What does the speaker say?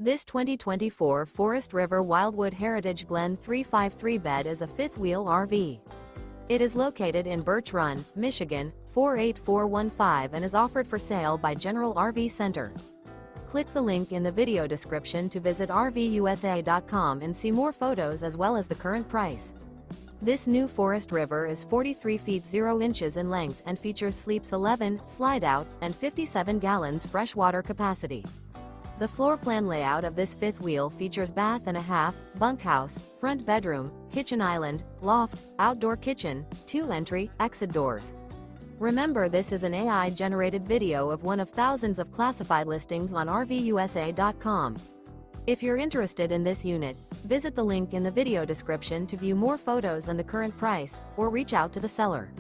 This 2024 Forest River Wildwood Heritage Glen 353 bed is a fifth-wheel RV. It is located in Birch Run, Michigan, 48415 and is offered for sale by General RV Center. Click the link in the video description to visit RVUSA.com and see more photos as well as the current price. This new Forest River is 43 feet 0 inches in length and features sleeps 11, slide-out, and 57 gallons freshwater capacity. The floor plan layout of this fifth wheel features bath and a half, bunkhouse, front bedroom, kitchen island, loft, outdoor kitchen, 2 entry, exit doors. Remember, this is an AI-generated video of one of thousands of classified listings on RVUSA.com. If you're interested in this unit, visit the link in the video description to view more photos and the current price, or reach out to the seller.